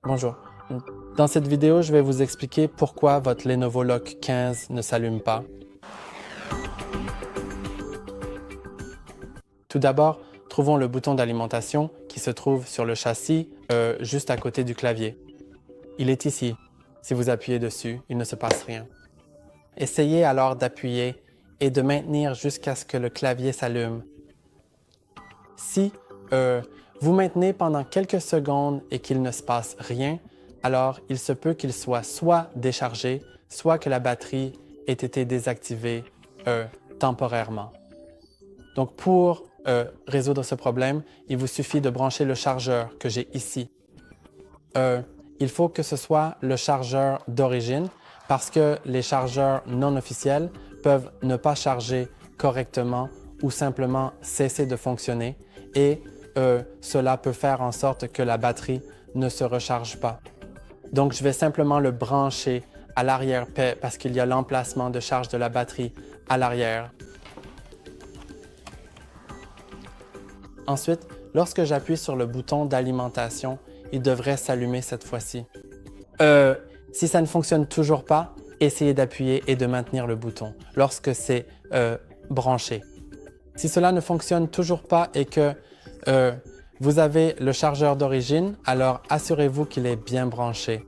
Bonjour. Dans cette vidéo, je vais vous expliquer pourquoi votre Lenovo LOQ 15 ne s'allume pas. Tout d'abord, trouvons le bouton d'alimentation qui se trouve sur le châssis, juste à côté du clavier. Il est ici. Si vous appuyez dessus, il ne se passe rien. Essayez alors d'appuyer et de maintenir jusqu'à ce que le clavier s'allume. Si vous maintenez pendant quelques secondes et qu'il ne se passe rien, alors il se peut qu'il soit soit déchargé, soit que la batterie ait été désactivée temporairement. Donc pour résoudre ce problème, il vous suffit de brancher le chargeur que j'ai ici. Il faut que ce soit le chargeur d'origine parce que les chargeurs non officiels peuvent ne pas charger correctement ou simplement cesser de fonctionner et cela peut faire en sorte que la batterie ne se recharge pas. Donc je vais simplement le brancher à l'arrière parce qu'il y a l'emplacement de charge de la batterie à l'arrière. Ensuite, lorsque j'appuie sur le bouton d'alimentation, il devrait s'allumer cette fois-ci. Si ça ne fonctionne toujours pas, essayez d'appuyer et de maintenir le bouton lorsque c'est branché. Si cela ne fonctionne toujours pas et que vous avez le chargeur d'origine, alors assurez-vous qu'il est bien branché.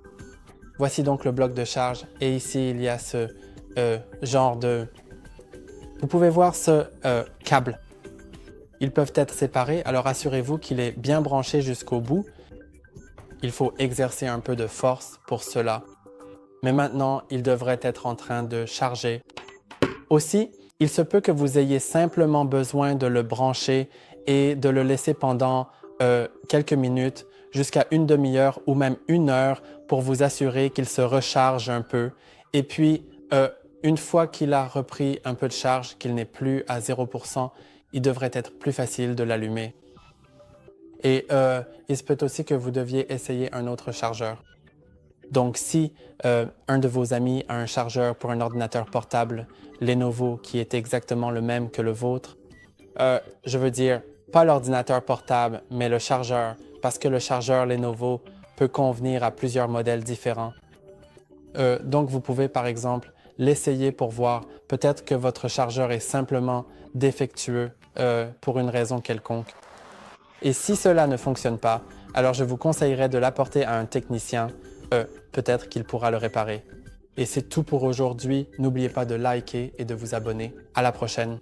Voici donc le bloc de charge et ici il y a ce genre de... Vous pouvez voir ce câble. Ils peuvent être séparés, alors assurez-vous qu'il est bien branché jusqu'au bout. Il faut exercer un peu de force pour cela. Mais maintenant, il devrait être en train de charger. Aussi, il se peut que vous ayez simplement besoin de le brancher et de le laisser pendant quelques minutes, jusqu'à une demi-heure ou même une heure pour vous assurer qu'il se recharge un peu. Et puis, une fois qu'il a repris un peu de charge, qu'il n'est plus à 0%, il devrait être plus facile de l'allumer. Et il se peut aussi que vous deviez essayer un autre chargeur. Donc, si un de vos amis a un chargeur pour un ordinateur portable Lenovo qui est exactement le même que le vôtre, je veux dire, pas l'ordinateur portable, mais le chargeur, parce que le chargeur Lenovo peut convenir à plusieurs modèles différents. Donc, vous pouvez, par exemple, l'essayer pour voir. Peut-être que votre chargeur est simplement défectueux pour une raison quelconque. Et si cela ne fonctionne pas, alors je vous conseillerais de l'apporter à un technicien. Peut-être qu'il pourra le réparer. Et c'est tout pour aujourd'hui. N'oubliez pas de liker et de vous abonner. À la prochaine.